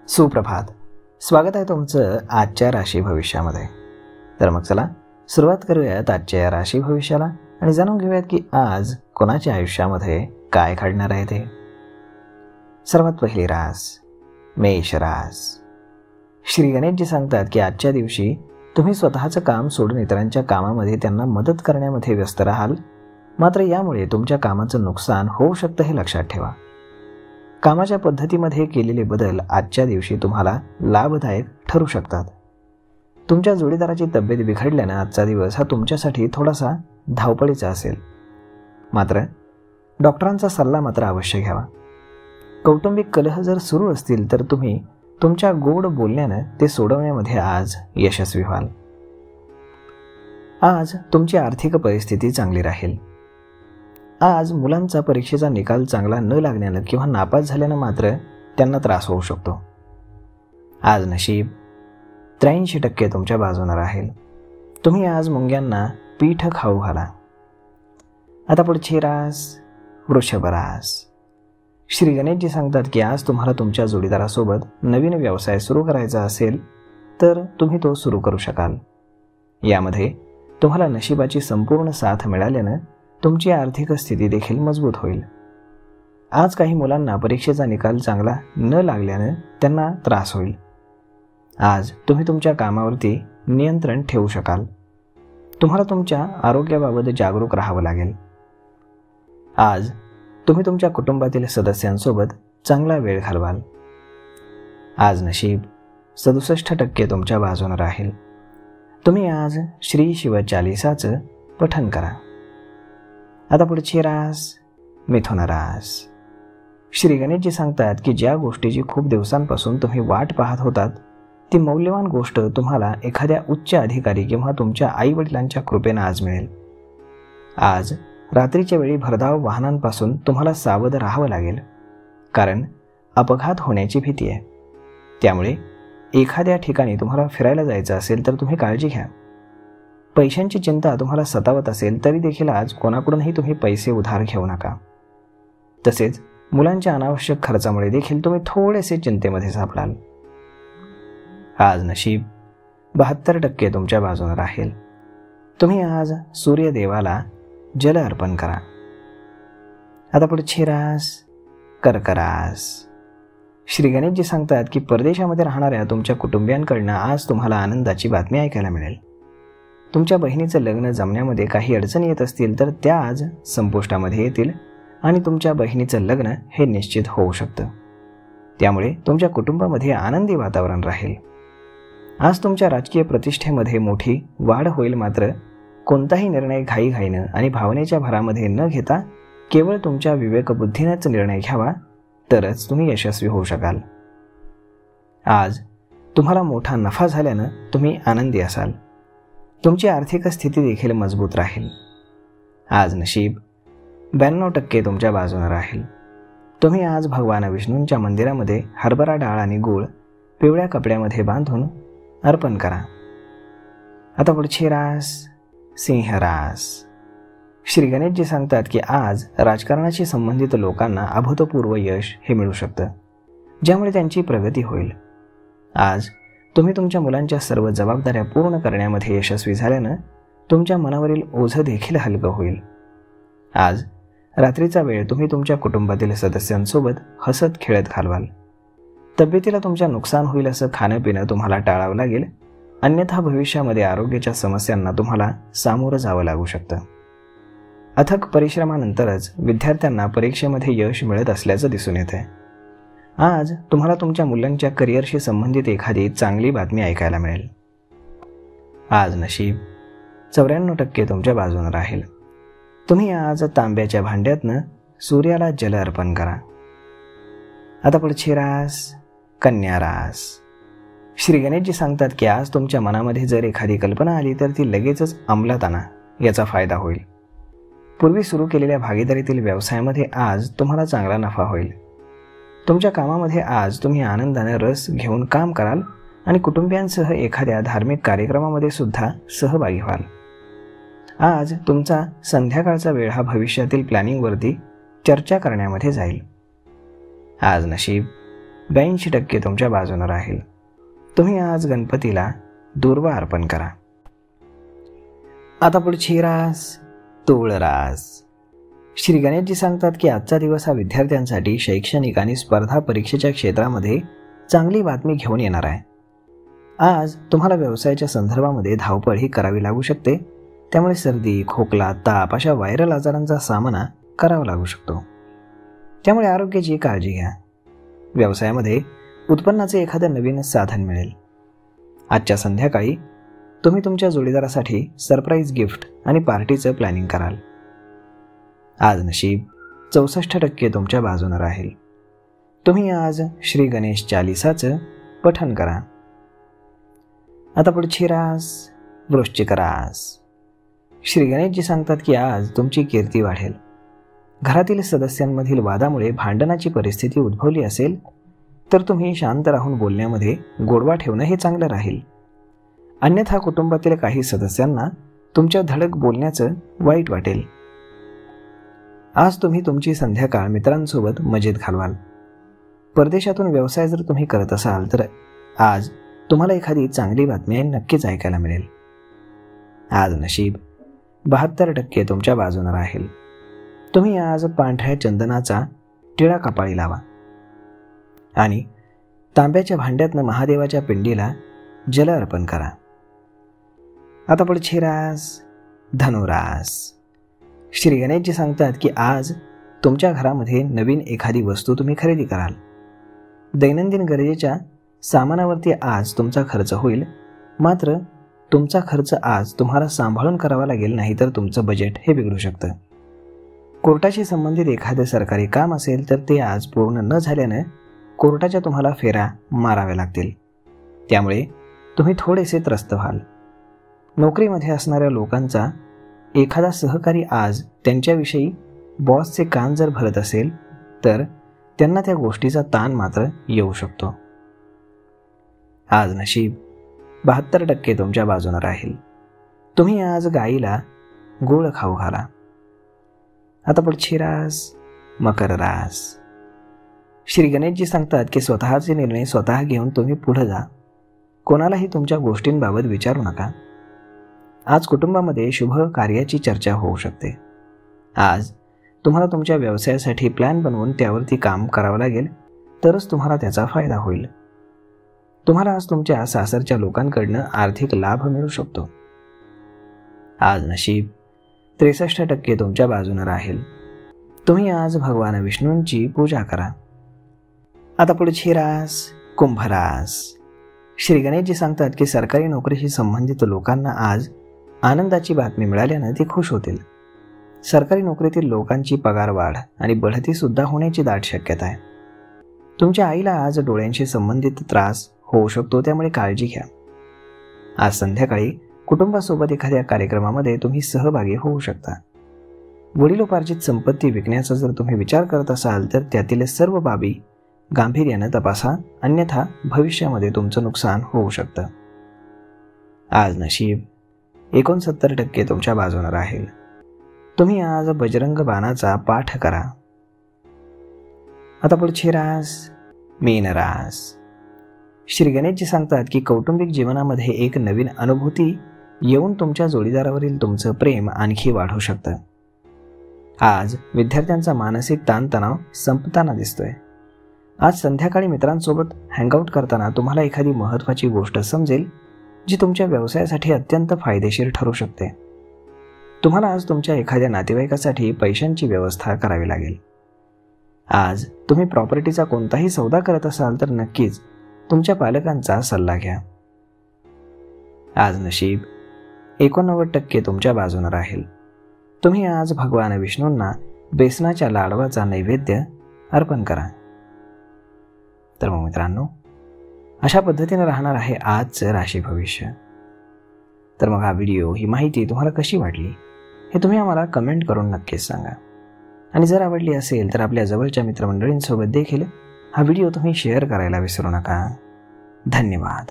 सुप्रभात. स्वागत आहे तुमचं आजच्या राशी भविष्यामध्ये. तर मग चला सुरुवात करूयात आजच्या या राशी भविष्याला आणि जाणून घेऊयात की आज कोणाच्या आयुष्यामध्ये काय घडणार आहे ते. सर्वात पहिली रास मेष रास. श्री गणेशजी सांगतात की आजच्या दिवशी तुम्ही स्वतःचं काम सोडून इतरांच्या कामामध्ये त्यांना मदत करण्यामध्ये व्यस्त राहाल. मात्र यामुळे तुमच्या कामाचं नुकसान होऊ शकतं हे लक्षात ठेवा. कामाच्या पद्धतीमध्ये केलेले बदल आजच्या दिवशी तुम्हाला लाभदायक ठरू शकतात. तुमच्या जोडीदाराची तब्येत बिघडल्यानं आजचा दिवस हा तुमच्यासाठी थोडासा धावपळीचा असेल. मात्र डॉक्टरांचा सल्ला मात्र अवश्य घ्यावा. कौटुंबिक कलह जर सुरू असतील तर तुम्ही तुमच्या गोड बोलण्यानं ते सोडवण्यामध्ये आज यशस्वी व्हाल. आज तुमची आर्थिक परिस्थिती चांगली राहील. आज मुलांचा परीक्षेचा निकाल चांगला न लागण्यानं किंवा नापास झाल्यानं मात्र त्यांना त्रास होऊ शकतो. आज नशीब 83% तुमच्या बाजूने राहील. तुम्ही आज मुंग्यांना पीठ खाऊ घाला. आता पुढची रास वृषभ रास. श्री गणेशजी सांगतात की आज तुम्हाला तुमच्या जोडीदारासोबत नवीन व्यवसाय सुरू करायचा असेल तर तुम्ही तो सुरू करू शकाल. यामध्ये तुम्हाला नशिबाची संपूर्ण साथ मिळाल्यानं तुमची आर्थिक स्थिती देखील मजबूत होईल. आज काही मुलांना परीक्षेचा निकाल चांगला न लागल्यानं त्यांना त्रास होईल. आज तुम्ही तुमच्या कामावरती नियंत्रण ठेवू शकाल. तुम्हाला तुमच्या आरोग्याबाबत जागरूक राहावं लागेल. आज तुम्ही तुमच्या कुटुंबातील सदस्यांसोबत चांगला वेळ घालवाल. आज नशीब 67% तुमच्या बाजूने राहील. तुम्ही आज श्री शिव चालीसाचं पठण करा. आता पुढची रास मिथुन रास. श्री गणेशजी सांगतात की ज्या गोष्टीची खूप दिवसांपासून तुम्ही वाट पाहत होतात ती मौल्यवान गोष्ट तुम्हाला एखाद्या उच्च अधिकारी किंवा तुमच्या आईवडिलांच्या कृपेनं आज मिळेल. आज रात्रीच्या वेळी भरधाव वाहनांपासून तुम्हाला सावध राहावं लागेल, कारण अपघात होण्याची भीती आहे. त्यामुळे एखाद्या ठिकाणी तुम्हाला फिरायला जायचं असेल तर तुम्ही काळजी घ्या. पैशांची चिंता तुम्हाला सतावत असेल तरी देखील आज कोणाकडूनही तुम्ही पैसे उधार घेऊ नका. तसेच मुलांच्या अनावश्यक खर्चामुळे देखील तुम्ही थोडेसे चिंतेमध्ये सापडाल. आज नशीब 72% तुमच्या बाजूने राहील. तुम्ही आज सूर्यदेवाला जल अर्पण करा. आता पुढची रास कर्क रास. श्री गणेशजी सांगतात की परदेशामध्ये राहणाऱ्या तुमच्या कुटुंबियांकडनं आज तुम्हाला आनंदाची बातमी ऐकायला मिळेल. तुमच्या बहिणीचं लग्न जमण्यामध्ये काही अडचणी येत असतील तर त्या आज संपुष्टामध्ये येतील आणि तुमच्या बहिणीचं लग्न हे निश्चित होऊ शकतं. त्यामुळे तुमच्या कुटुंबामध्ये आनंदी वातावरण राहील. आज तुमच्या राजकीय प्रतिष्ठेमध्ये मोठी वाढ होईल. मात्र कोणताही निर्णय घाईघाईनं आणि भावनेच्या भरामध्ये न घेता केवळ तुमच्या विवेकबुद्धीनेच निर्णय घ्यावा, तरच तुम्ही यशस्वी होऊ शकाल. आज तुम्हाला मोठा नफा झाल्यानं तुम्ही आनंदी असाल. तुमची आर्थिक स्थिती देखील मजबूत राहील. आज नशीब 92% तुमच्या बाजूने राहील. तुम्ही आज भगवान विष्णूंच्या मंदिरामध्ये हरभरा डाळ आणि गूळ पिवळ्या कपड्यामध्ये बांधून अर्पण करा. आता पुढची रास सिंह रास. श्री गणेशजी सांगतात की आज राजकारणाशी संबंधित लोकांना अभूतपूर्व यश हे मिळू शकतं, ज्यामुळे त्यांची प्रगती होईल. आज तुम्ही तुमच्या मुलांच्या सर्व जबाबदाऱ्या पूर्ण करण्यामध्ये यशस्वी झाल्यानं तुमच्या मनावरील ओझं देखील हलकं होईल. आज रात्रीचा वेळ तुम्ही तुमच्या कुटुंबातील सदस्यांसोबत हसत खेळत घालवाल. तब्येतीला तुमच्या नुकसान होईल असं खाणं पिणं तुम्हाला टाळावं लागेल, अन्यथा भविष्यामध्ये आरोग्याच्या समस्यांना तुम्हाला सामोरं जावं लागू शकतं. अथक परिश्रमानंतरच विद्यार्थ्यांना परीक्षेमध्ये यश मिळत असल्याचं दिसून येते. आज तुम्हाला तुमच्या मुलांच्या करिअरशी संबंधित एखादी चांगली बातमी ऐकायला मिळेल. आज नशीब 94% तुमच्या बाजूने राहील. तुम्ही आज तांब्याच्या भांड्यातनं सूर्याला जल अर्पण करा. आता पुढची रास कन्या रास. श्री गणेशजी सांगतात की आज तुमच्या मनामध्ये जर एखादी कल्पना आली तर ती लगेचच अंमलात आणा. याचा फायदा होईल. पूर्वी सुरू केलेल्या भागीदारीतील व्यवसायामध्ये आज तुम्हाला चांगला नफा होईल. तुमच्या कामामध्ये आज तुम्ही आनंदाने रस घेऊन काम कराल आणि कुटुंबियांसह एखाद्या धार्मिक कार्यक्रमामध्ये सुद्धा सहभागी व्हाल. आज तुमचा संध्याकाळचा वेळ हा भविष्यातील प्लॅनिंगवरती चर्चा करण्यामध्ये जाईल. आज नशीब 82% तुमच्या बाजूने राहील. तुम्ही आज गणपतीला दूर्वा अर्पण करा. आता पुढची रास तुळ रास. श्री गणेशजी सांगतात की आजचा दिवस हा विद्यार्थ्यांसाठी शैक्षणिक आणि स्पर्धा परीक्षेच्या क्षेत्रामध्ये चांगली बातमी घेऊन येणार आहे. आज तुम्हाला व्यवसायाच्या संदर्भामध्ये धावपळ ही करावी लागू शकते. त्यामुळे सर्दी, खोकला, ताप अशा व्हायरल आजारांचा सामना करावा लागू शकतो. त्यामुळे आरोग्याची काळजी घ्या. व्यवसायामध्ये उत्पन्नाचे एखादं नवीन साधन मिळेल. आजच्या संध्याकाळी तुम्ही तुमच्या जोडीदारासाठी सरप्राईज गिफ्ट आणि पार्टीचं प्लॅनिंग कराल. आज नशीब 64% तुमच्या बाजूने राहील. तुम्ही आज श्री गणेश चालिसाचं पठण करा. आता पुढची रास वृश्चिक रास. श्री गणेशजी सांगतात की आज तुमची कीर्ती वाढेल. घरातील सदस्यांमधील वादामुळे भांडणाची परिस्थिती उद्भवली असेल तर तुम्ही शांत राहून बोलण्यामध्ये गोडवा ठेवणं हे चांगलं राहील. अन्यथा कुटुंबातील काही सदस्यांना तुमच्या धडक बोलण्याचं वाईट वाटेल. आज तुम्ही तुमची संध्याकाळ मित्रांसोबत मजेत घालवाल. परदेशातून व्यवसाय जर तुम्ही करत असाल तर आज तुम्हाला एखादी चांगली बातमी नक्कीच ऐकायला मिळेल. आज नशीब 72% तुमच्या बाजूने राहील. तुम्ही आज पांढऱ्या चंदनाचा टिळा कपाळी लावा आणि तांब्याच्या भांड्यातनं महादेवाच्या पिंडीला जल अर्पण करा. आता पुढची रास धनुरास. श्री गणेशजी सांगतात की आज तुमच्या घरामध्ये नवीन एखादी वस्तू तुम्ही खरेदी कराल. दैनंदिन गरजेच्या सामानावरती आज तुमचा खर्च होईल. मात्र तुमचा खर्च आज तुम्हाला सांभाळून करावा लागेल, नाहीतर तुमचं बजेट हे बिघडू शकतं. कोर्टाशी संबंधित एखादं सरकारी काम असेल तर ते आज पूर्ण न झाल्यानं कोर्टाच्या तुम्हाला फेऱ्या माराव्या लागतील. त्यामुळे तुम्ही थोडेसे त्रस्त व्हाल. नोकरीमध्ये असणाऱ्या लोकांचा एखादा सहकारी आज त्यांच्याविषयी बॉसचे कान जर भरत असेल तर त्यांना त्या गोष्टीचा ताण मात्र येऊ शकतो. आज नशीब 72% तुमच्या बाजूने राहील. तुम्ही आज गाईला गोळ खाऊ घाला. आता पुढची रास मकर रास. श्री गणेशजी सांगतात की स्वतःचे निर्णय स्वतः घेऊन तुम्ही पुढे जा. कोणालाही तुमच्या गोष्टींबाबत विचारू नका. आज कुटुंबामध्ये शुभ कार्याची चर्चा होऊ शकते. आज तुम्हाला तुमच्या व्यवसायासाठी प्लॅन बनवून त्यावरती काम करावं लागेल, तरच तुम्हाला त्याचा फायदा होईल. तुम्हाला आज तुमच्या सासरच्या लोकांकडनं आर्थिक लाभ मिळू शकतो. आज नशीब 63% तुमच्या बाजूने राहील. तुम्ही आज भगवान विष्णूंची पूजा करा. आता पुढची रास कुंभ रास. श्री गणेशजी सांगतात की सरकारी नोकरीशी संबंधित लोकांना आज आनंदाची बातमी मिळाल्यानं ते खुश होतील. सरकारी नोकरीतील लोकांची पगार वाढ आणि बढती सुद्धा होण्याची दाट शक्यता आहे. तुमच्या आईला आज डोळ्यांशी संबंधित त्रास होऊ शकतो, त्यामुळे काळजी घ्या. आज संध्याकाळी कुटुंबासोबत एखाद्या कार्यक्रमामध्ये तुम्ही सहभागी होऊ शकता. वडिलोपार्जित संपत्ती विकण्याचा जर तुम्ही विचार करत असाल तर त्यातील सर्व बाबी गांभीर्यानं तपासा, अन्यथा भविष्यामध्ये तुमचं नुकसान होऊ शकतं. आज नशीब 69% तुमच्या बाजूने राहील. तुम्ही आज बजरंग बाणाचा पाठ करा. आता पुढची रास मीन रास. श्री गणेशजी सांगतात की कौटुंबिक जीवनामध्ये एक नवीन अनुभूती येऊन तुमच्या जोडीदारावरील तुमचं प्रेम आणखी वाढू शकतं. आज विद्यार्थ्यांचा मानसिक ताणतणाव संपताना दिसतोय. आज संध्याकाळी मित्रांसोबत हँगआउट करताना तुम्हाला एखादी महत्त्वाची गोष्ट समजेल जी तुमच्या व्यवसायासाठी अत्यंत फायदेशीर ठरू शकते. तुम्हाला आज तुमच्या एखाद्या नातेवाईकासाठी पैशांची व्यवस्था करावी लागेल. आज तुम्ही प्रॉपर्टीचा कोणताही सौदा करत असाल तर नक्कीच तुमच्या पालकांचा सल्ला घ्या. आज नशीब 89% तुमच्या बाजूने राहील. तुम्ही आज भगवान विष्णूंना बेसनाच्या लाडवाचा नैवेद्य अर्पण करा. तर मग मित्रांनो, अशा पद्धतीने राहणार आहे आजचं राशी भविष्य. तर मग हा व्हिडिओ, ही माहिती तुम्हाला कशी वाटली हे तुम्ही आम्हाला कमेंट करून नक्कीच सांगा. आणि जर आवडली असेल तर आपल्या जवळच्या मित्रमंडळींसोबत देखील हा व्हिडिओ तुम्ही शेअर करायला विसरू नका. धन्यवाद.